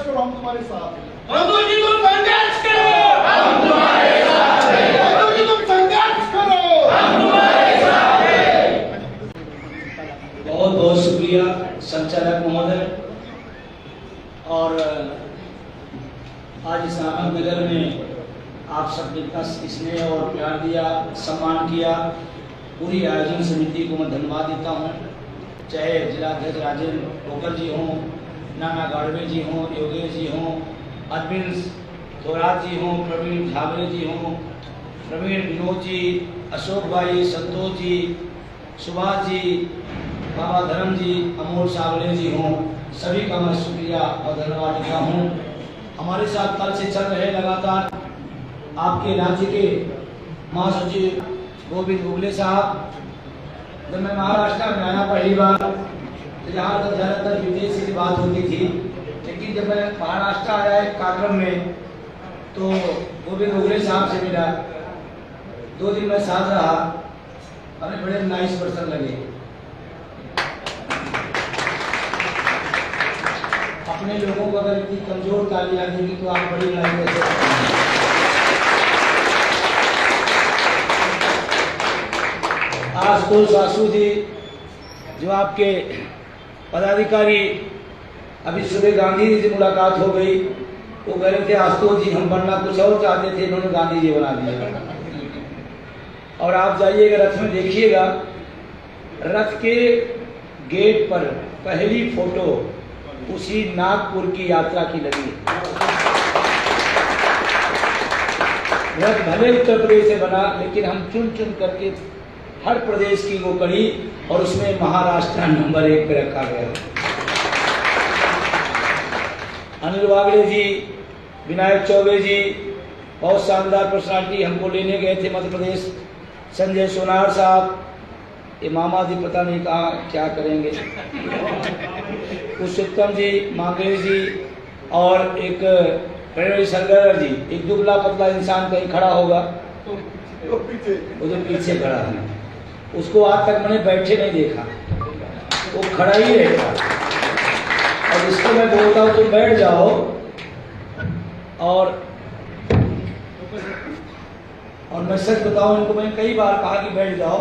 करो, हम तुम्हारे साथ हैं। मजदूर जी तुम संघर्ष करो, हम तुम्हारे साथ हैं। मजदूर जी तुम संघर्ष करो, हम तुम्हारे साथ हैं। बहुत बहुत शुक्रिया संचालक महोदय। और आज इस अहमदनगर में आप सबने इतना स्नेह और प्यार दिया, सम्मान किया, पूरी आयोजन समिति को मैं धन्यवाद देता हूँ। चाहे जिलाध्यक्ष राजेंद्र ठोकर जी हों, नाना गाड़वे जी हों, योगेश जी हों, अरविंद थोरात जी हों, प्रवीण झाबरे जी हों, प्रवीण विनोद जी, अशोक भाई, संतोष जी, सुभाष जी, बाबा धर्म जी, अमोल सावले जी हों, सभी का मैं शुक्रिया और धन्यवाद देता हूँ। हमारे साथ कल से चल रहे लगातार आपके राज्य के महासचिव गोविंद गुगले साहब। जब मैं महाराष्ट्र में आया पहली बार तो यहाँ तक ज़्यादातर विदेश की बात होती थी, लेकिन जब मैं महाराष्ट्र आया एक कार्यक्रम में तो गोविंद गुगले साहब से मिला। 2 दिन मैं साथ रहा, हमें बड़े नाइस पर्सन लगे। अपने लोगों को अगर इतनी कमजोर ताली आएगी तो आप बड़ी लड़ाई कर सकते हैं। आशुतोष सासू जी जो आपके पदाधिकारी, अभी सुबह गांधी जी से मुलाकात हो गई, वो कह रहे थे आशुतोष जी हम बनना कुछ और चाहते थे, इन्होंने गांधी जी बना दिया। और आप जाइएगा रथ में देखिएगा, रथ के गेट पर पहली फोटो उसी नागपुर की यात्रा की लगी। रथ भले उत्तर प्रदेश से बना, लेकिन हम चुन चुन करके हर प्रदेश की वो कड़ी और उसमें महाराष्ट्र नंबर 1 पे रखा गया। अनिल वागले जी, विनायक चौबे जी, बहुत शानदार पर्सनालिटी हमको लेने गए थे मध्य प्रदेश। संजय सोनार साहब, ये मामा जी पता नहीं कहाँ क्या करेंगे। पुरुषोत्तम जी, मांगेश जी और एक सरगर जी, एक दुबला पतला इंसान कहीं खड़ा होगा, वो जो पीछे खड़ा है, उसको आज तक मैंने बैठे नहीं देखा, वो खड़ा ही रहता। और इसको मैं बोलता हूँ तुम बैठ जाओ, और मैं सच बताऊं, इनको मैंने कई बार कहा कि बैठ जाओ,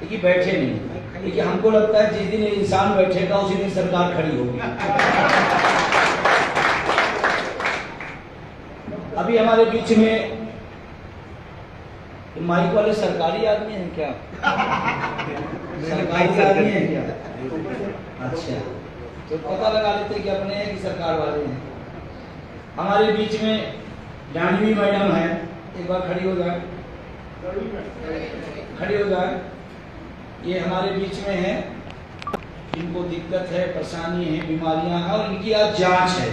लेकिन बैठे नहीं। लेकिन हमको लगता है जिस दिन ये इंसान बैठेगा उसी दिन सरकार खड़ी होगी। अभी हमारे बीच में माइक वाले सरकारी आदमी हैं क्या? सरकारी आदमी हैं क्या? अच्छा, तो पता लगा लेते कि अपने हैं कि सरकार वाले हैं। हमारे बीच में जानवी मैडम है, एक बार खड़ी हो जाए, खड़ी हो जाए। ये हमारे बीच में है, इनको दिक्कत है, परेशानी है, बीमारियां हैं और इनकी आज जांच है,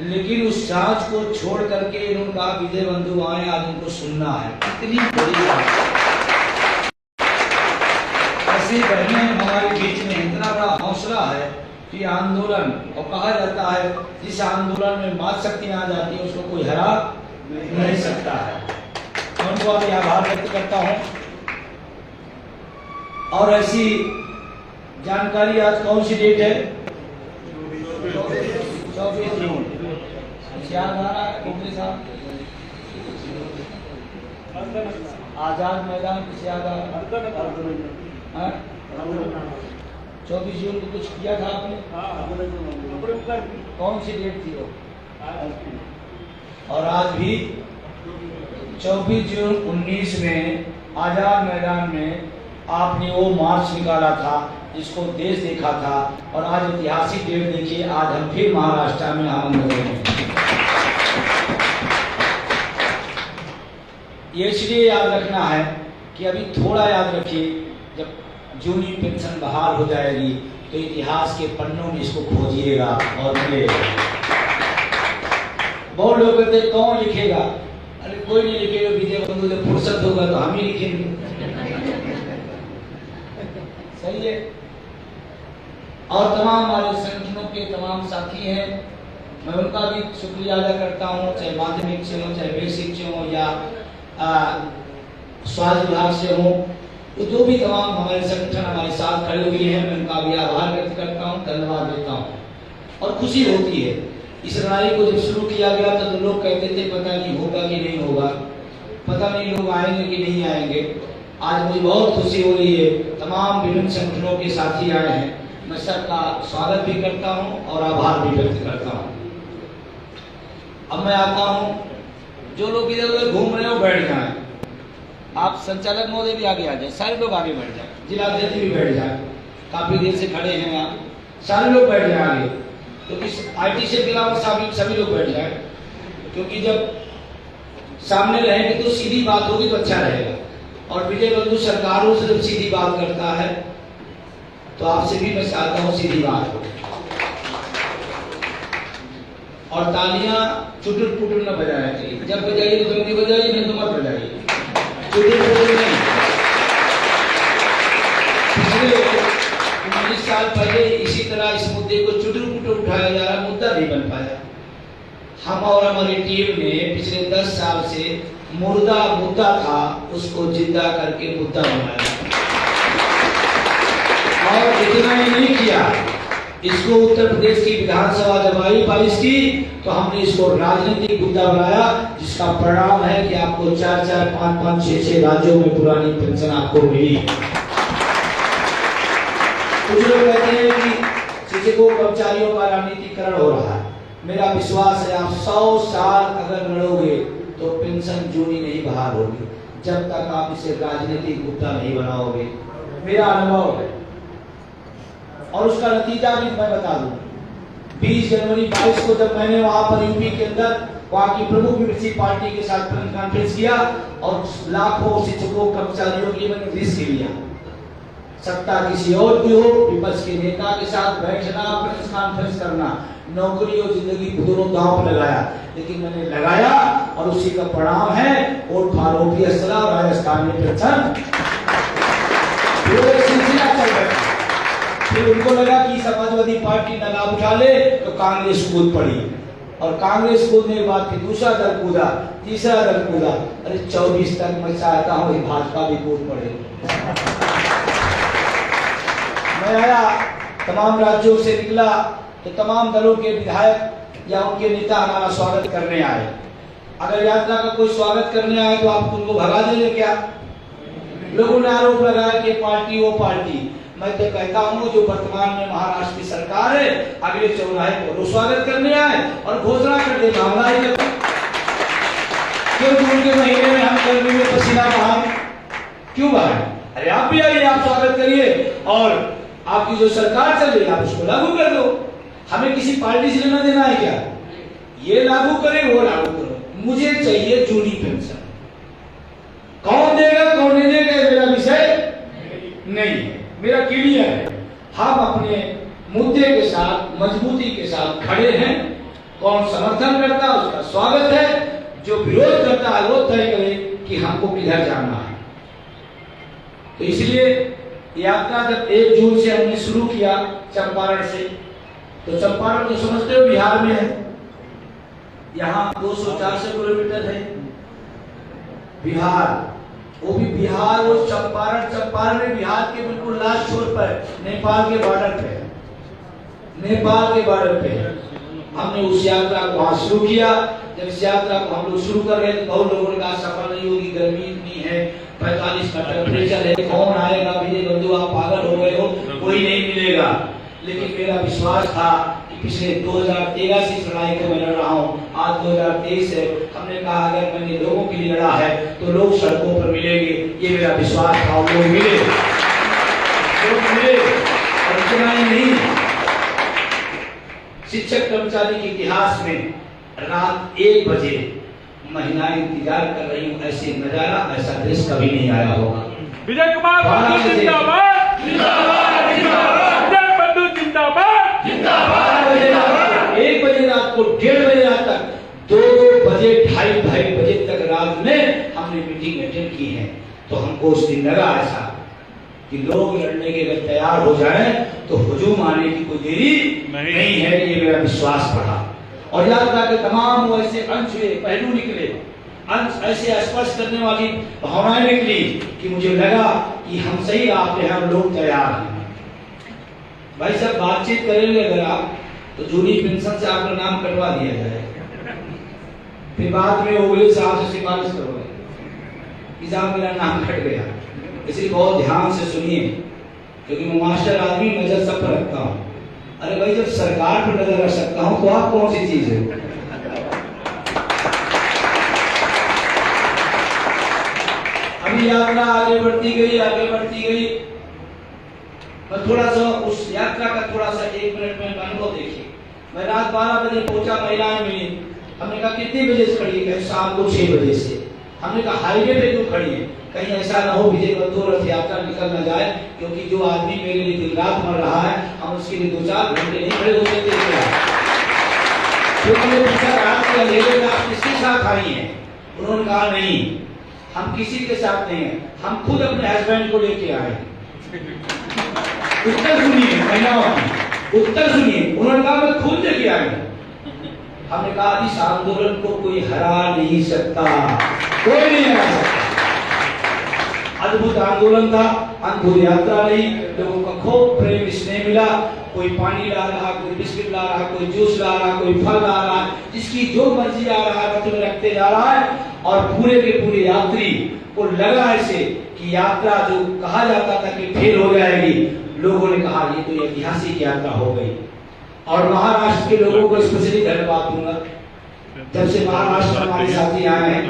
लेकिन उस जांच को छोड़ करके इन्होंने कहा विजय बंधु आए, आज उनको सुनना है। इतनी बड़ी बात। ऐसी बहनें हमारे बीच में, इतना बड़ा हौसला है कि आंदोलन, और कहा जाता है जिस आंदोलन में मात शक्तियां आ जाती है उसको कोई हरा नहीं सकता है। मैं उनको आभार व्यक्त करता हूँ। और ऐसी जानकारी, आज कौन सी डेट है? 24 जून। याद आ रहा है गोखले साहब? आजाद मैदान किसे याद आ रहा है? 24 जून को कुछ किया था आपने? कौन सी डेट थी वो? और आज भी 24 जून 19 में आजाद मैदान में आपने वो मार्च निकाला था जिसको देश देखा था। और आज ऐतिहासिक डेट देखिए, आज हम फिर महाराष्ट्र में आमंत्रित हैं। ये इसलिए याद रखना है कि अभी थोड़ा याद रखिए, जब जूनी पेंशन बहाल हो जाएगी तो इतिहास के पन्नों में इसको खोजिएगा और मिलेगा। बहुत लोग कहते कौन लिखेगा? अरे कोई नहीं लिखेगा, विजय बंधु जब फुर्सत होगा तो हम ही लिखेंगे। सही है। और तमाम हमारे संगठनों के तमाम साथी हैं, मैं उनका भी शुक्रिया अदा करता हूँ, चाहे माध्यमिक से हो, चाहे बेसिक से हो, या स्वास्थ्य विभाग से हो, तो जो भी तमाम हमारे संगठन हमारे साथ खड़े हुए हैं, मैं उनका भी आभार व्यक्त करता हूँ, धन्यवाद देता हूँ। और खुशी होती है इस लड़ाई को जब शुरू किया गया तो लोग कहते थे पता नहीं होगा कि नहीं होगा, पता नहीं लोग आएंगे कि नहीं आएंगे। आज मुझे बहुत खुशी हो रही है, तमाम विभिन्न संगठनों के साथी आए हैं। मैं सबका स्वागत भी करता हूं और आभार भी व्यक्त करता हूं। अब मैं आता हूं, जो लोग इधर उधर घूम रहे हो बैठ जाए। आप संचालक महोदय भी आगे आ जाए, सारे लोग आगे बैठ जाए, जिलाध्यक्ष भी बैठ जाए, काफी देर से खड़े हैं आप, सारे लोग बैठ जाए आगे। तो इस आईटी से के अलावा सभी लोग बैठ जाए, क्योंकि जब सामने रहेंगे तो सीधी बात होगी तो अच्छा रहेगा। और विजय बंधु सरकारों से जब सीधी बात करता है तो आपसे भी मैं चाहता हूँ सीधी बात हो, और तालियां चुटुर पुटुर न बजाना चाहिए। जब बजाइए तो जल्दी बजाइए, नहीं तो मत बजाइए, चुटुर पुटुर नहीं। पिछले 19 साल पहले इसी तरह इस मुद्दे को चुटुर पुटुर उठाया जा रहा, मुद्दा नहीं बन पाया। हम और हमारी टीम ने पिछले 10 साल से मुर्दा मुद्दा था, उसको जिंदा करके मुद्दा बनाया। और इतना ही नहीं किया, इसको उत्तर प्रदेश की विधानसभा जब आई 22 की, तो हमने इसको राजनीतिक मुद्दा बनाया, जिसका परिणाम है कि आपको 4-4, 5-5, 6-6 राज्यों में पुरानी पेंशन आपको मिली। कुछ लोग कहते हैं कि शिक्षकों कर्मचारियों का राजनीतिकरण हो रहा है। मेरा विश्वास है आप 100 साल अगर लड़ोगे तो पेंशन जूनी नहीं बहाल होगी, जब तक आप इसे राजनीतिक मुद्दा नहीं बनाओगे। मेरा अनुभव है और उसका नतीजा भी मैं बता दूं। 20 जनवरी 22 को जब मैंने वहां पर यूपी के अंदर वहां की प्रमुख विपक्षी पार्टी के साथ प्रेस कॉन्फ्रेंस किया और लाखों शिक्षकों कर्मचारियों की मैंने रिस्क लिया। सत्ता किसी और की हो, विपक्ष के नेता के साथ बैठना, प्रेस कॉन्फ्रेंस करना, नौकरी और जिंदगी दोनों दांव पर लगाया, लेकिन मैंने लगाया और उसी का परिणाम है वोट फारूकी असला राजस्थान में पेंशन सिलसिला चल रहा है। फिर उनको लगा कि समाजवादी पार्टी न लाभ उठा ले तो कांग्रेस कूद पड़ी, और कांग्रेस कूदने के बाद फिर दूसरा दल कूदा, तीसरा दल कूदा। अरे 24 तक मैं चाहता हूँ भाजपा भी कूद पड़े। मैं आया, तमाम राज्यों से निकला तो तमाम दलों के विधायक या उनके नेता हमारा स्वागत करने आए। अगर यात्रा का कोई स्वागत करने आए तो आप उनको भगा देंगे क्या? लोगों ने आरोप लगाया कि पार्टी वो पार्टी। मैं तो कहता हूँ जो वर्तमान में महाराष्ट्र की सरकार है, अगले चौराहे को स्वागत करने आए और घोषणा कर दे मामला ही लगा। क्यों जून के महीने में हम गर्मी में पसीना बहाएं? क्यों बहाएं? अरे आप भी आइए, आप स्वागत करिए और आपकी जो सरकार चल रही है आप उसको लागू कर दो। हमें किसी पार्टी से लेना देना है क्या? ये लागू करे वो लागू करो, मुझे चाहिए जूनी पेंशन। कौन देगा कौन नहीं देगा मेरा विषय नहीं है, मेरा क्लियर है। हम अपने मुद्दे के साथ मजबूती के साथ खड़े हैं। कौन समर्थन करता है उसका स्वागत है, जो विरोध करता है वो तय करे कि हमको किधर जाना है। तो इसलिए यात्रा जब 1 जून से हमने शुरू किया चंपारण से, तो चंपारण तो समझते हो बिहार में है, यहाँ 200-400 किलोमीटर है बिहार, वो भी बिहार और चंपारण में बिहार के बिल्कुल लास्ट छोर पर नेपाल के बॉर्डर पे हमने उस यात्रा को वहां शुरू किया। जब इस यात्रा को हम लोग शुरू कर रहे थे बहुत लोगों ने कहा सफल नहीं होगी, गर्मी इतनी है, 45 का टेम्परेचर है, कौन आएगा विजय बंधु, आप पागल हो गए हो, कोई नहीं मिलेगा। लेकिन मेरा विश्वास था कि पिछले 2013 से इस लड़ाई को मैं लड़ रहा हूँ, आज 2023 है। हमने कहा अगर मैंने लोगों के लिए लड़ा है तो लोग सड़कों पर मिलेंगे, ये मेरा विश्वास था। लोग मिले और इतना ही नहीं, शिक्षक कर्मचारी के इतिहास में रात 1 बजे महिलाएं इंतजार कर रही हूँ, ऐसे नजारा ऐसा देश कभी नहीं आया होगा। विजय कुमार बंधु जिंदाबाद, जिंदाबाद, जिंदाबाद, विजय बंधु जिंदाबाद, जिंदाबाद। 1 बजे रात को 1:30 बजे रात तक, 2-2 बजे, 2:30 बजे तक रात में हमने मीटिंग अटेंड की है। तो हमको उस दिन लगा ऐसा कि लोग लड़ने के अगर तैयार हो जाएं तो हुजूम आने की कोई देरी नहीं है। ये मेरा विश्वास बढ़ा और यात्रा के तमाम वो ऐसे अंश हुए, पहलू निकले, अंश ऐसे स्पर्श करने वाली भावनाएं निकली कि मुझे लगा कि हम सही राह पे हैं, हम लोग तैयार हैं। भाई साहब बातचीत करेंगे अगर आप तो जूनी पेंशन से आपका नाम कटवा दिया जाए, फिर बाद में ओगले साहब से सिफारिश करवाए कि साहब मेरा नाम कट गया। इसलिए बहुत ध्यान से सुनिए, क्योंकि मैं मास्टर आदमी नजर सब पर रखता हूँ। अरे भाई, जब सरकार पर नजर रख सकता हूँ तो आप कौन सी चीज है? अभी यात्रा आगे बढ़ती गई। मैं थोड़ा सा उस यात्रा का थोड़ा सा 1 मिनट में अनुभव देखिए। मैं रात 12 बजे पहुंचा, महिलाएं मिली। हमने कहा कितने बजे से खड़ी है? शाम को 6 बजे से। हमने कहा हाईवे पे क्यों खड़ी है? कहीं ऐसा ना हो विजय बंधु रथ यात्रा निकल ना जाए, क्योंकि जो आदमी मेरे लिए दिन रात मर रहा है, हम उसके लिए 2-4 घंटे नहीं खड़े हो सकते। मैंने पूछा रात के अंधेरे में आप किसके साथ आई हैं? उन्होंने कहा नहीं, हम किसी के साथ नहीं है, हम खुद अपने हस्बैंड को लेके आए। उत्तर सुनिए महिलाओं, उत्तर सुनिए। उन्होंने कहा मैं खुद लेके आई। हमने कहा इस आंदोलन को कोई हरा नहीं सकता, कोई नहीं हरा सकता। अद्भुत आंदोलन था, अद्भुत यात्रा रही। लोगों का खूब प्रेम स्नेह मिला। कोई पानी ला रहा, कोई बिस्किट ला रहा, कोई जूस ला रहा, कोई फल ला रहा, जिसकी जो मर्जी आ रहा है रथ में रखते जा रहा है। और पूरे के पूरे यात्री को लगा ऐसे कि यात्रा जो कहा जाता था कि फेल हो जाएगी, लोगों ने कहा ये तो ऐतिहासिक यात्रा हो गई। और महाराष्ट्र के लोगों को स्पेशली धन्यवाद दूंगा। जब से महाराष्ट्र हमारे साथी आए हैं,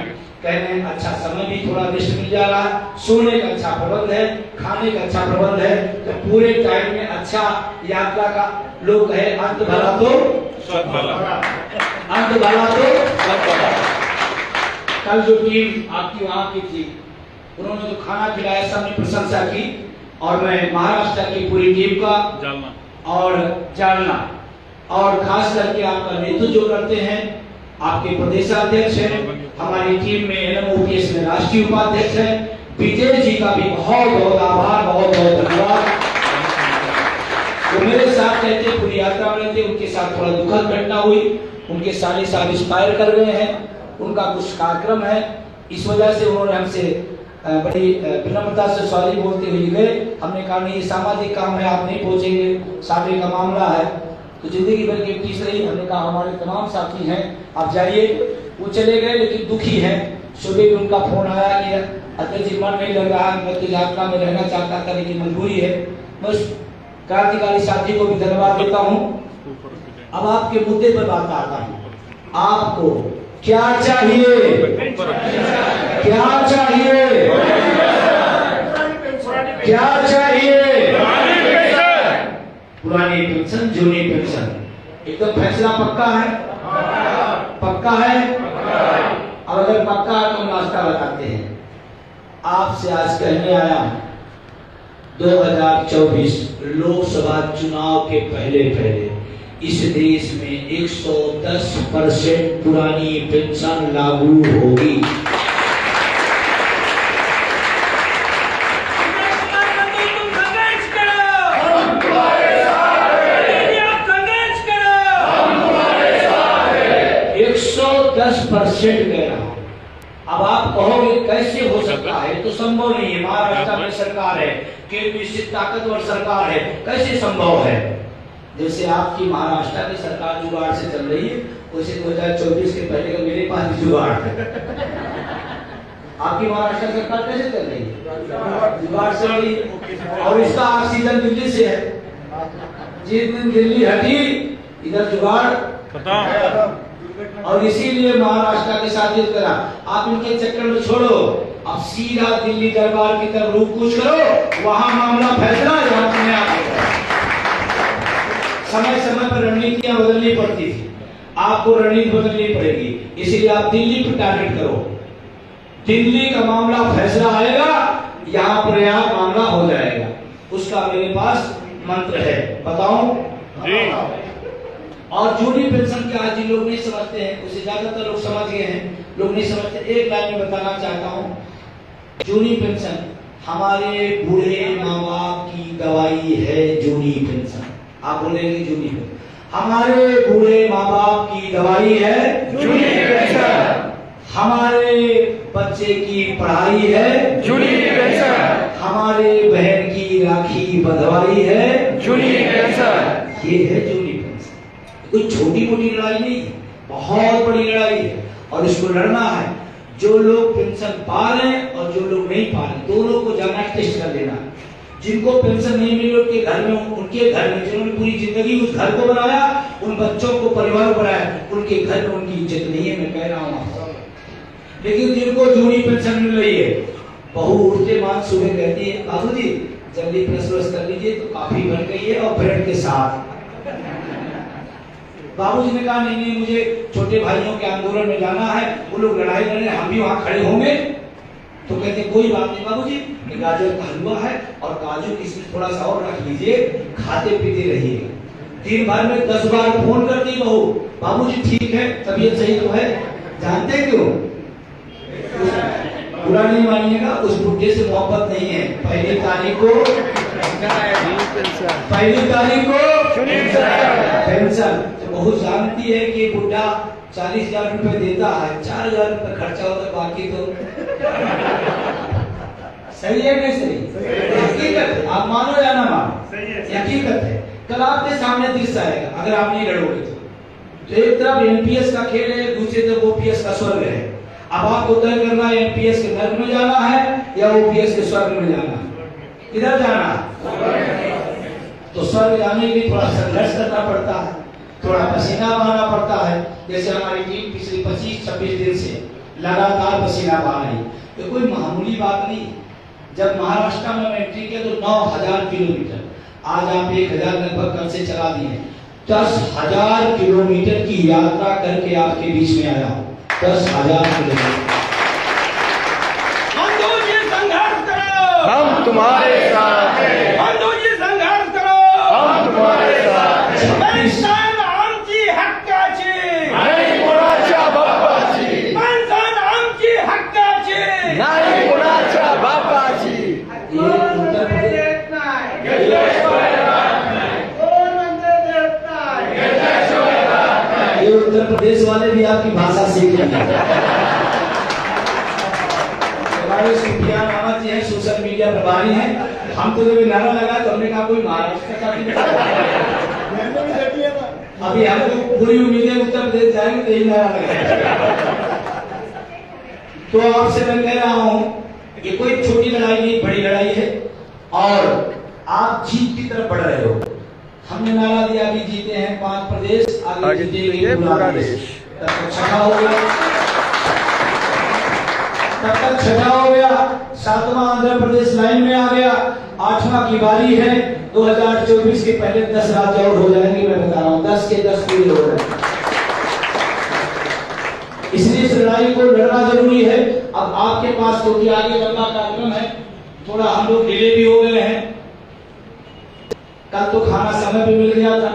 कह रहे हैं अच्छा समय भी थोड़ा रेस्ट मिल जा रहा है, सोने का अच्छा प्रबंध है, खाने का अच्छा प्रबंध है, तो पूरे टाइम में अच्छा यात्रा का लोग कहे अंत भला तो सब भला, अंत भला तो सब भला। कल जो टीम आपकी वहां की थी, उन्होंने जो खाना खिलाया सबने प्रशंसा की। और मैं महाराष्ट्र की पूरी टीम का और जालना और खास करके आपका नेतृत्व जो करते हैं आपके प्रदेशाध्यक्ष हैं, हमारी टीम में NMOPS में राष्ट्रीय उपाध्यक्ष हैं विजय जी का भी बहुत बहुत आभार, बहुत बहुत धन्यवाद। वो मेरे साथ रहते, पूरी यात्रा में रहते। उनके साथ थोड़ा दुखद घटना हुई, उनके साले साहब एक्सपायर कर गए हैं, उनका कुछ कार्यक्रम है, इस वजह से उन्होंने हमसे बड़ी विनम्रता से सॉरी बोलते हुए गए। हमने कहा नहीं, ये सामाजिक काम है, आप नहीं पहुंचेंगे, शादी का मामला है, तो जिंदगी भर की टीस रही। हमने कहा हमारे तमाम साथी हैं, आप जाइए। वो चले गए, लेकिन दुखी हैं। सुबह भी उनका फोन आया कि अध्यक्ष जी मन नहीं लग रहा, मैं तो यात्रा में रहना चाहता था लेकिन मजबूरी है। मैं क्रांतिकारी साथी को भी धन्यवाद देता हूँ। अब आपके मुद्दे पर बात आता हूँ। आपको क्या चाहिए? क्या चाहिए? क्या चाहिए? पुरानी पेंशन, जूनी पेंशन, एकदम फैसला पक्का है? पक्का है? और अगर पक्का है तो नाश्ता बताते हैं। आपसे आज कहने आया हूं, 2024 लोकसभा चुनाव के पहले इस देश में 110% पुरानी पेंशन लागू होगी। परसेंट कह रहा हूं। अब आप कहोगे कैसे हो सकता है? तो संभव नहीं है। महाराष्ट्र में सरकार है, केंद्र से ताकतवर सरकार है, कैसे संभव है? जैसे आपकी महाराष्ट्र की सरकार जुगाड़ से चल रही है, वैसे 2024 के पहले का मेरे पास भी जुगाड़ है। आपकी महाराष्ट्र सरकार कैसे चल रही है? जुगाड़ से रही है। और इसका ऑक्सीजन दिल्ली से है। जिस दिन दिल्ली हटी, इधर जुगाड़ खत्म। और इसीलिए महाराष्ट्र के साथ युद्ध करा। आप इनके चक्कर में छोड़ो, अब सीधा दिल्ली दरबार की तरफ रुख कूच करो, वहां मामला फैसला अपने आप होगा। समय समय पर रणनीतियां बदलनी पड़ती थी, आपको रणनीति बदलनी पड़ेगी। इसीलिए आप दिल्ली पर टारगेट करो, दिल्ली का मामला फैसला आएगा, यहाँ पर यहाँ मामला हो जाएगा। उसका मेरे पास मंत्र है, बताऊं? और जूनी पेंशन के आज जिन लोग नहीं समझते हैं, उसे ज्यादातर लोग समझ गए हैं, लोग नहीं समझते। एक लाइन में बताना चाहता हूँ, जूनी पेंशन हमारे बूढ़े माँ बाप की दवाई है। जूनी पेंशन, आप बोलेंगे जूनी पेंशन हमारे बूढ़े माँ बाप की दवाई है। जूनी पेंशन हमारे बच्चे की पढ़ाई है। जूनी पेंशन हमारे बहन की राखी बंधवाई है। जूनी पेंशन ये है जूनी पेंशन। कोई छोटी मोटी लड़ाई नहीं है, बहुत बड़ी लड़ाई है और इसको लड़ना है। जो लोग पेंशन पा रहे हैं और जो लोग नहीं पा रहे, दोनों को जाना टेस्ट कर लेना है। जिनको पेंशन नहीं मिली उनके घर में जिन्होंने पूरी जिंदगी उस घर को बनाया, उन बच्चों को परिवार बनाया, उनके घर में उनकी इज्जत नहीं है, मैं कह रहा हूँ आपको। लेकिन जिनको जूनी पेंशन मिल रही है, बहू उठते मान सुबह कहती है बाबूजी जल्दी ब्रश कर लीजिए तो काफी बन गई है और ब्रेड के साथ। बाबूजी ने कहा नहीं मुझे छोटे भाइयों के आंदोलन में जाना है, वो लोग लड़ाई लड़ रहे हैं, हम भी वहां खड़े होंगे। तो कहते कोई बात नहीं बाबूजी, गाजर का हलवा है और काजू किशमिश थोड़ा सा और रख लीजिए, खाते पीते रहिए। दिन भर में 10 बार फोन करती बहू, बाबूजी ठीक है, तबीयत सही तो है। जानते क्यों? बुरा नहीं मानिएगा, उस बुढ़े से मोहब्बत नहीं है। पहली तारीख को पेंशन बहुत जानती है कि बुढ़ा 40,000 रुपए देता है, 4,000 रुपए खर्चा होता है, बाकी तो सही है नहीं सही? हकीकत है, आप मानो या ना मानो, हकीकत है। कल आपके सामने दृश्य आएगा अगर आप नहीं लड़ोगे तो एक तरफ एनपीएस का खेल है, दूसरी तरफ ओपीएस का स्वर्ग है। अब आपको तय करना है एनपीएस के नर्क में जाना है या ओपीएस के स्वर्ग में जाना है। किधर जाना है? तो स्वर्ग जाने के लिए थोड़ा संघर्ष करना पड़ता है, थोड़ा पसीना बहाना पड़ता है। जैसे हमारी टीम पिछले 25-26 दिन से लगातार पसीना बहा रही, तो कोई मामूली बात नहीं। जब महाराष्ट्र में एंट्री किया तो 9,000 किलोमीटर, आज आप 1,000 लगभग कल से चला दिए। 10,000 किलोमीटर की यात्रा करके आपके बीच में आया हूँ। 10,000 किलोमीटर। हम तुम्हारे साथ हैं। बंधू जी संघर्ष करो, हम तुम्हारे साथ हैं। पेंशन आमची हक्काची, नाही कोणाच्या बापाची, पेंशन आमची हक्काची, नाही कोणाच्या बापाची। ये उत्तर प्रदेश ये उत्तर प्रदेश वाले भी आपकी भाषा सीख रहे हैं। हमारे सुफियान अहमद जी हैं, सोशल मीडिया प्रभारी हैं। हम तो जब नारा लगा तो हमने कहा कोई महाराष्ट्र का भी अभी हमको पूरी उम्मीद है उत्तर प्रदेश जाएंगे तो यही नारा लगा। तो आपसे मैं कह रहा हूँ ये कोई छोटी लड़ाई नहीं, बड़ी लड़ाई है और आप जीत की तरफ बढ़ रहे हो। हमने नारा दिया अभी जीते हैं 5 प्रदेश, आगे जीतेंगे पूरा देश। तब तक छठा हो गया, तब तक छठा हो गया, 7वां आंध्र प्रदेश लाइन में आ गया, 8वां की बारी है। 2024 के पहले 10 राज्य और हो जाएंगे, मैं बता रहा हूँ 10 के 10 पूरे हो जाएंगे। इसलिए इस लड़ाई को लड़ना जरूरी है। अब आपके पास क्योंकि आगे लंबा कार्यक्रम है, थोड़ा हम लोग डिले भी हो गए हैं। कल तो खाना समय पे मिल गया था,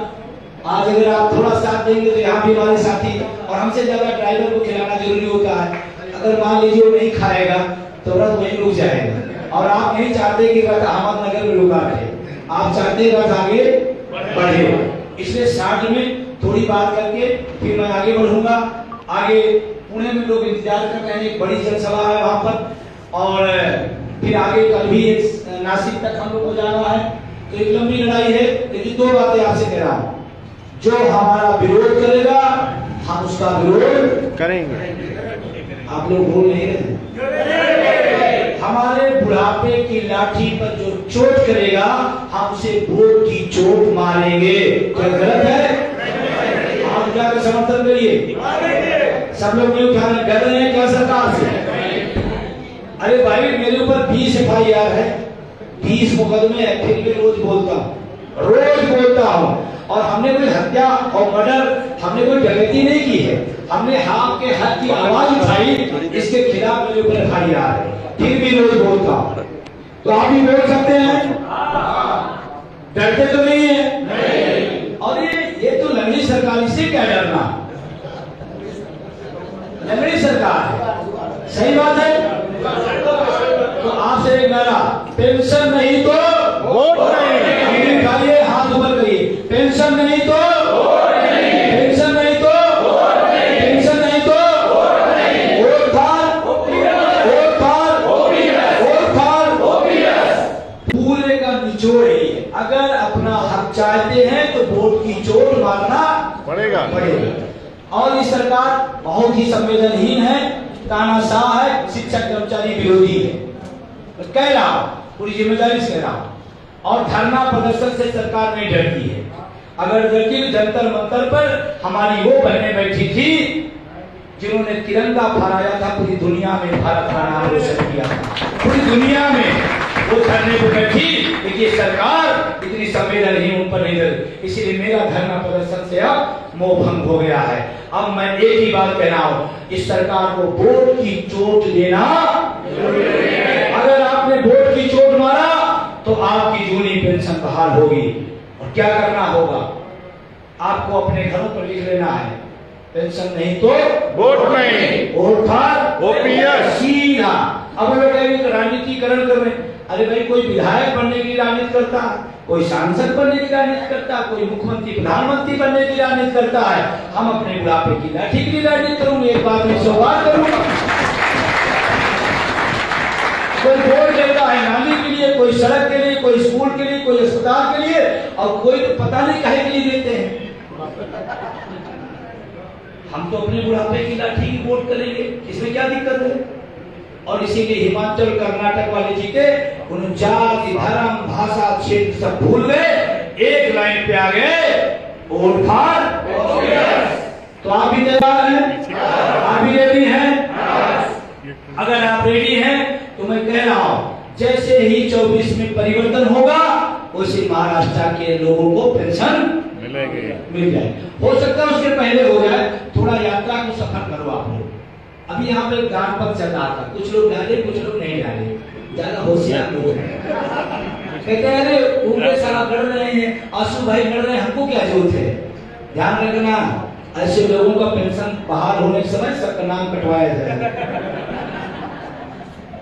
आज अगर आप थोड़ा साथ देंगे तो यहाँ भी हमारे साथी और हमसे ज्यादा ड्राइवर को खिलाना जरूरी होता है। अगर मान लीजिए वो नहीं खाएगा तो रथ वहीं रुक जाएगा और आप नहीं चाहते कि रथ अहमदनगर में रुका रहे, आप चाहते रथ आगे बढ़े। इसलिए स्टार्ट में थोड़ी बात करके फिर मैं आगे बढ़ूंगा। आगे पुणे में लोग इंतजार कर रहे हैं, एक बड़ी जनसभा है वहां पर और फिर आगे कल भी नासिक तक हम लोग को जाना है। तो एक लंबी लड़ाई है, लेकिन 2 बातें आपसे कह रहा हूँ। जो हमारा विरोध करेगा हम उसका विरोध करेंगे। आप लोग बोल नहीं रहे। हमारे बुढ़ापे की लाठी पर जो चोट करेगा हम उसे वोट की चोट मारेंगे। क्या गलत है? आप जाकर समर्थन करिए। सब लोग नहीं उठा रहे, डर रहे हैं क्या सरकार से? अरे भाई मेरे ऊपर 20 FIR है, 20 मुकदमे है, फिर भी रोज बोलता हूँ। और हमने कोई हत्या और मर्डर, हमने कोई डकैती नहीं की है, हमने आपके हक की आवाज उठाई, इसके खिलाफ मेरे ऊपर FIR है, फिर भी रोज बोलता हूँ। तो आप भी बोल सकते हैं, डरते तो नहीं है। और ये तो लंगड़ी सरकार, इससे क्या डरना? लंगड़ी सरकार है, सही बात है। तो आपसे एक नारा, पेंशन नहीं तो वोट नहीं। उठाइए, हाथ ऊपर करिए। पेंशन नहीं तो वोट नहीं, पेंशन नहीं तो वोट नहीं, पेंशन नहीं तो वोट नहीं। वोट फार पूरे का निचोड़ है। अगर अपना हक चाहते हैं तो वोट की चोट मारना पड़ेगा। पड़ेगा। और ये सरकार बहुत ही संवेदनहीन है, तानाशाह है, शिक्षक कर्मचारी विरोधी है। कह रहा हूं, पूरी जिम्मेदारी से कह रहा हूं। और धरना प्रदर्शन से सरकार नहीं डरती है। अगर डरती जंतर मंतर पर हमारी वो बहनें बैठी थी जिन्होंने तिरंगा फहराया था, पूरी दुनिया में भारत का नाम रोशन किया था, पूरी दुनिया में वो धरने पर बैठी। देखिए सरकार इतनी संवेदनहीन उन पर नहीं डरती, इसीलिए मेरा धरना प्रदर्शन से अब मोह भंग हो गया है। अब मैं एक ही बात कह रहा हूं, इस सरकार को वोट की चोट देना, अगर आपने वोट की चोट मारा तो आपकी जूनी पेंशन बहाल होगी। और क्या करना होगा, आपको अपने घरों पर लिख लेना है, पेंशन नहीं तो वोट नहीं, वोट फॉर ओपीएस सीधा। अब लोग कहेंगे राजनीतिकरण कर रहे हैं। अरे भाई, कोई विधायक बनने की राजनीति करता है, कोई सांसद बनने की राजनीति करता है, कोई मुख्यमंत्री प्रधानमंत्री बनने की राजनीति करता है। हम अपने बुढ़ापे की लाठी की राजनीति करूंगे, एक बात में सवाल करूंगा। कोई वोट देता है नाली के लिए, कोई सड़क के लिए, कोई स्कूल के लिए, कोई अस्पताल के लिए, और कोई तो पता नहीं काहे के लिए देते हैं। हम तो अपने बुढ़ापे की लाठी की वोट करेंगे, इसमें क्या दिक्कत है। और इसीलिए हिमाचल कर्नाटक वाले जीते, उन जाति धर्म भाषा क्षेत्र सब भूल गए, एक लाइन पे आ गए, वोट फॉर ओपीएस। तो आप भी तैयार हैं, आप भी रेडी हैं? अगर आप रेडी हैं तो मैं कह रहा हूं, जैसे ही 24 में परिवर्तन होगा उसी महाराष्ट्र के लोगों को पेंशन मिल जाए। हो सकता है उसके पहले हो जाए। थोड़ा यात्रा को सफर करो आप लोग। अभी यहाँ पे गान पर चल रहा था, कुछ लोग डाले कुछ लोग नहीं डाले, ज्यादा होशियार लोग हैं। कहते हैं अरे ऊपर सारा लड़ रहे हैं, आंसू भाई लड़ रहे हैं, हमको क्या जरूरत है। ध्यान रखना, ऐसे लोगों का पेंशन बहाल होने के समय सबका नाम कटवाया जाए।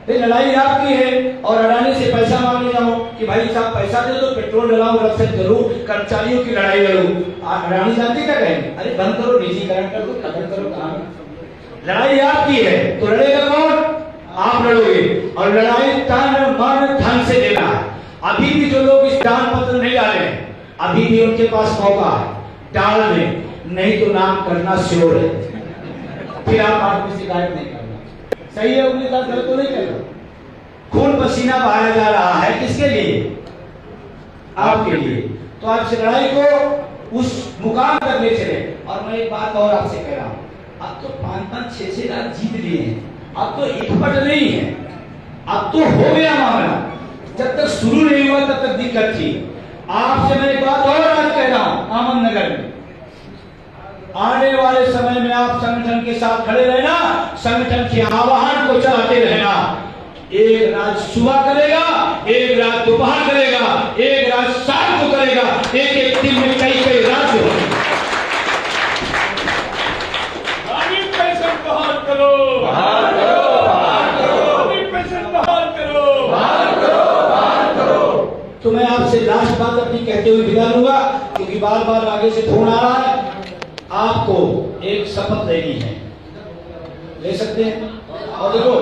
लड़ाई आपकी है और अडानी से पैसा मांगने जाओ कि भाई साहब पैसा दे दो, पेट्रोल डलाओ, रक्षा करो, कर्मचारियों की लड़ाई लड़ो। अडानी जानती क्या कहेंगे, अरे बंद करो, निजीकरण कर दो, खत्म करो काम। लड़ाई आपकी है तो लड़ेगा कौन, आप लड़ोगे। और लड़ाई तन मन धन से देना है। अभी भी जो लोग इस दान पत्र नहीं डाले, अभी भी उनके पास मौका है, डाल दें, नहीं तो नाम करना श्योर है। फिर आप आदमी शिकायत नहीं करना। सही है, उनके साथ गलत तो नहीं कर रहा। खून पसीना बहाया जा रहा है, किसके लिए, आपके लिए। तो आप इस लड़ाई को उस मुकाम तक ले चले। और मैं एक बात और आपसे कह रहा हूं, अब तो 5-5, 6-6 रात जीत लिए हैं, अब तो इकपट नहीं है, अब तो हो गया मामला। जब तक शुरू नहीं हुआ तब तक दिक्कत थी। आपसे मैं एक बात और आज कह रहा हूं, आमन नगर में आने वाले समय में आप संगठन के साथ खड़े रहना, संगठन के आह्वान को चलाते रहना। एक रात सुबह करेगा, एक रात दोपहर करेगा, एक रात शाम को करेगा, एक एक दिन में कई कई रात होगी। पेंशन बहाल करो, बहाल करो, बहाल करो, पेंशन बहाल करो, बहाल करो, बहाल करो। तो मैं आपसे लास्ट बात अपनी कहते हुए विदा लूंगा, क्योंकि बार बार आगे से फोन आ रहा है। आपको एक शपथ लेनी है, ले सकते हैं। और देखो,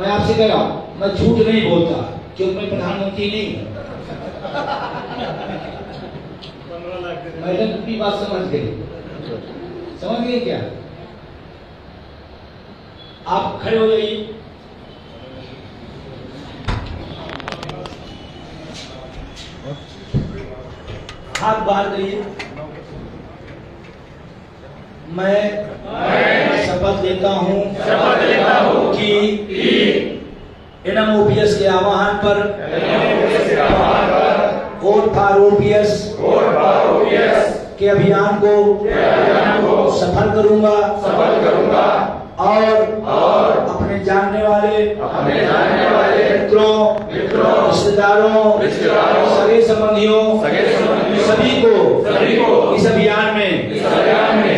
मैं आपसे कह रहा हूं, मैं झूठ नहीं बोलता, क्योंकि मैं प्रधानमंत्री नहीं हूं। मैडम की बात समझ गए क्या? आप खड़े हो जाइए। हाथ बाहर करिए। मैं शपथ लेता हूँ कि एनएमओपीएस के आह्वान पर वोट फॉर ओपीएस के अभियान को सफल करूंगा और अपने जानने वाले मित्रों, रिश्तेदारों, सगे संबंधियों सभी को इस अभियान में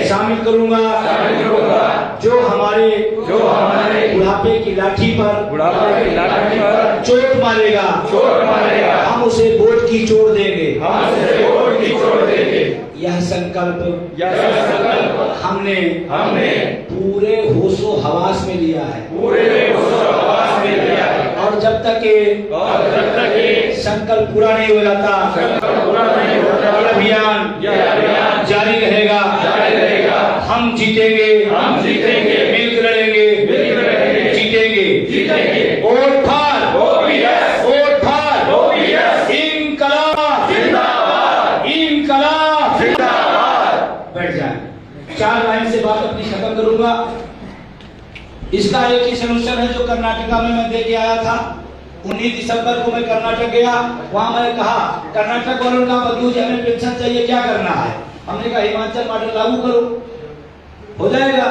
शामिल करूंगा। जो हमारे बुढ़ापे की लाठी पर चोट मारेगा, हम उसे वोट की चोट देंगे। यह संकल्प हमने पूरे होशो हवास में लिया है। और जब तक ये संकल्प पूरा नहीं हो जाता, यह अभियान जारी रहेगा। हम जीतेंगे, हम जीतेंगे, मिलकर लड़ेंगे, मिलकर लड़ेंगे, जीतेंगे, जीतेंगे। वोट फार, OPS, वोट फार, OPS, इंकलाब, जिंदाबाद, इंकलाब। जिंदाबाद। बैठ जाए। 4 लाइन से बात अपनी खत्म करूंगा। इसका एक ही सोल्यूशन है जो कर्नाटका में मैं दे के आया था। 19 दिसंबर को मैं कर्नाटक गया, वहां मैंने कहा कर्नाटक वालों का बदलू जी हमें पेंशन चाहिए, क्या करना है? हमने कहा हिमाचल मॉडल लागू करो, हो जाएगा।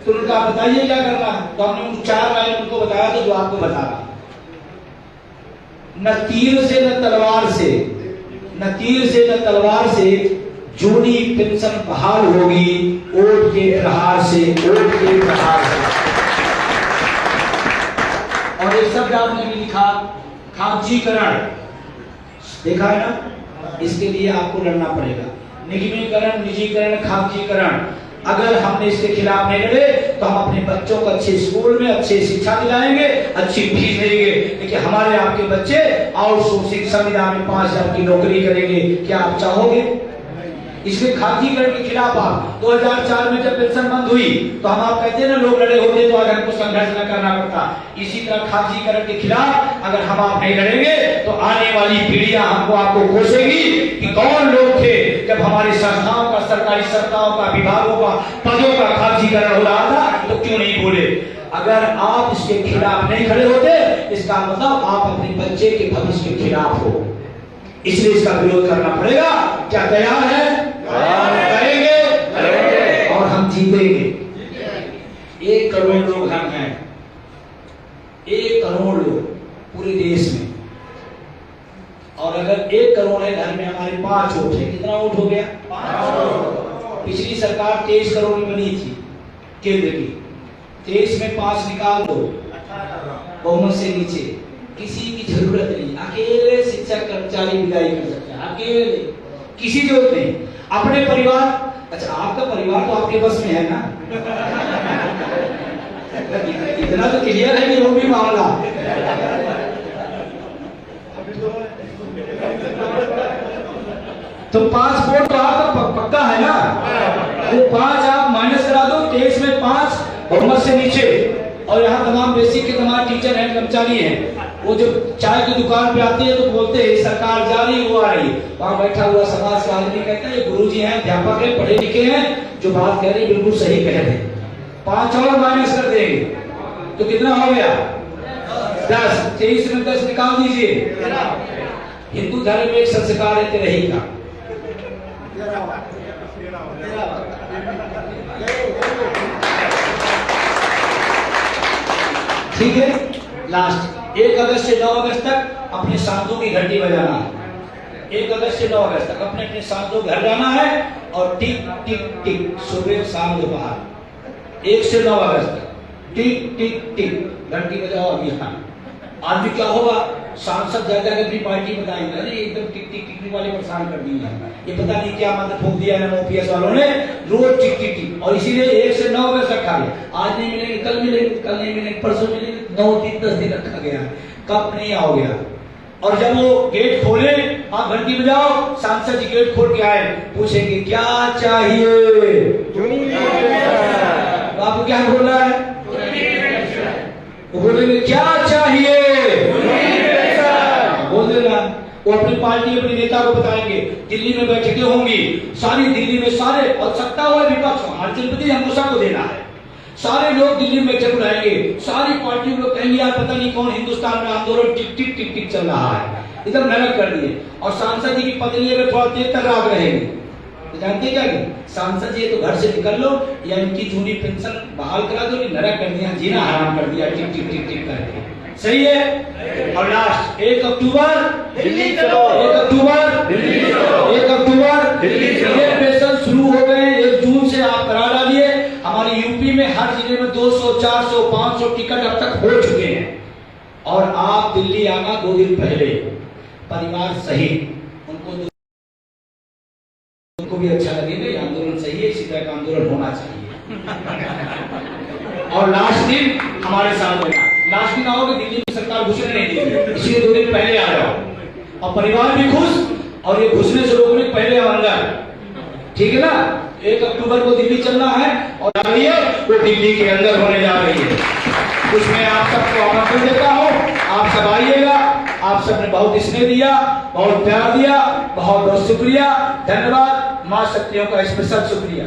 तो उनका बताइए क्या करना है? तो हमने उनको 4 लाइन उनको बताया तो जो आपको बता रहा, न तीर से न तलवार से, न तीर से न तलवार से जूनी पेंशन बहाल होगी, वोट के प्रहार से, वोट के प्रहार से। और एक शब्द आपने भी लिखा, खापजीकरण, देखा है ना? इसके लिए आपको लड़ना पड़ेगा। निगमीकरण, निजीकरण, खापजीकरण, अगर हमने इसके खिलाफ नहीं लड़े तो हम अपने बच्चों को अच्छे स्कूल में अच्छी शिक्षा दिलाएंगे, अच्छी फीस देंगे, लेकिन हमारे आपके बच्चे आउटसोर्सिंग संविदा में 5,000 की नौकरी करेंगे, क्या आप चाहोगे? इसलिए खापजीकरण के खिलाफ आप 2004 में जब पेंशन बंद हुई तो हम आप कहते हैं ना लोग लड़े होते तो आज हमको संघर्ष न करना पड़ता। इसी तरह खापजीकरण के खिलाफ अगर हम आप नहीं लड़ेंगे तो आने वाली पीढ़ियां हमको आपको कोसेगी कि कौन लोग थे जब हमारी संस्थाओं का, सरकारी संस्थाओं का, विभागों का, पदों का खापजीकरण हो रहा था तो क्यों नहीं बोले। अगर आप इसके खिलाफ नहीं खड़े होते इसका मतलब आप अपने बच्चे के भविष्य के खिलाफ हो, इसलिए इसका विरोध करना पड़ेगा। क्या तैयार है? करेंगे और हम जीतेंगे। 1 करोड़ लोग हम हैं, 1 करोड़ लोग पूरे देश में, और अगर 1 करोड़ है घर में हमारे 5 वोट है, कितना वोट हो गया? 5। पिछली सरकार 23 करोड़ की बनी थी केंद्र की, 23 में 5 निकाल दो, बहुमत से नीचे, किसी की जरूरत नहीं, अकेले शिक्षक कर्मचारी विदाई कर सकते हैं, अकेले, किसी जरूरत नहीं। अपने परिवार, अच्छा आपका परिवार तो आपके बस में है ना? इतना तो क्लियर है कि वो भी मामला। तो 5 वोट तो आपका पक्का है ना? वो 5 आप माइनस करा दो, 23 में 5 बहुमत से नीचे, और यहाँ तमाम बेसिक के तमाम टीचर हैं, कर्मचारी हैं, वो जो चाय की दुकान पे आते हैं तो बोलते हैं सरकार जा रही वो आ रही, वहां बैठा हुआ समाज का आदमी कहता है ये गुरुजी हैं, अध्यापक हैं, पढ़े लिखे हैं, जो बात कह रहे हैं बिल्कुल सही कह रहे हैं। 5 और माइनस कर देंगे तो कितना हो गया? 10। 23 में 10 निकाल दीजिए। हिंदू धर्म में एक संस्कार है तेरही का, ठीक है। लास्ट 1 अगस्त से 9 अगस्त तक अपने सांसों की घंटी बजाना है। 1 अगस्त से 9 अगस्त तक अपने अपने सांसों घर जाना है और टिक टिक टिक सुबह शाम दोपहर 1 से 9 अगस्त तक टिक टिक टिक घंटी बजाओ। अभी हाँ आदमी क्या होगा, सांसद जा जाकर अपनी पार्टी बताएंगे अरे एकदम टिक टिक टिक वाले परेशान कर दिए हैं, ये पता नहीं क्या मतलब फूक दिया है ओपीएस वालों ने, रोज टिक टिक टिक। और इसीलिए 1 से 9 अगस्त रखा गया। आज नहीं मिलेंगे, कल मिलेंगे, कल नहीं मिलेंगे, परसों मिलेंगे, 9 दिन 10 दिन रखा गया, कब नहीं आओ गया। और जब वो गेट खोले आप घंटी बजाओ, सांसद जी गेट खोल के आए, पूछेंगे क्या चाहिए, आपको क्या बोलना है, वो बोलेंगे क्या चाहिए, बोल देना। वो अपनी पार्टी अपने नेता को बताएंगे, दिल्ली में बैठकें होंगी, सारी दिल्ली में सारे, और सत्ता हुआ विपक्ष हमारे जनपति हमको सबको देना है, सारे लोग दिल्ली में बैठक बुलाएंगे, सारी पार्टी लोग कहेंगे यार पता नहीं कौन हिंदुस्तान में आंदोलन टिक टिक टिक टिक चल रहा है, एकदम नरक कर दिए। और सांसद जी की पत्नी अगर थोड़ा देर तक राग रहेगी तो जानते क्या कि सांसद जी तो घर से निकल लो या इनकी जूनी पेंशन बहाल करा दो, नरक कर दिया, जीना हराम कर दिया टिक टिक टिक टिक करके, सही है। और लास्ट 1 अक्टूबर दिल्ली चलो, 1 अक्टूबर दिल्ली चलो, 1 अक्टूबर दिल्ली चलो। ये पेंशन शुरू हो गए, 1 जून से आप करा डालिए। हमारे यूपी में हर जिले में 200, 400, 500 टिकट अब तक हो चुके हैं। और आप दिल्ली आना 2 दिन पहले परिवार सहित, उनको भी अच्छा लगेगा, ये आंदोलन सही है, इसी तरह का आंदोलन होना चाहिए। और लास्ट दिन हमारे साथ रहना, लास्ट दिन आओगे दिल्ली में सरकार घुसने नहीं देगी, इसलिए 2 दिन पहले आ जाओ और परिवार भी खुश, और ये घुसने से रोकने पहले आओ अंदर, ठीक है ना। 1 अक्टूबर को दिल्ली चलना है और वो दिल्ली के अंदर होने जा रही है। उसमें आप सबको आमंत्रण देता हूँ, आप सब आइएगा। आप सबने बहुत स्नेह दिया, बहुत प्यार दिया, बहुत बहुत शुक्रिया, धन्यवाद। माँ शक्तियों का स्पेशल शुक्रिया।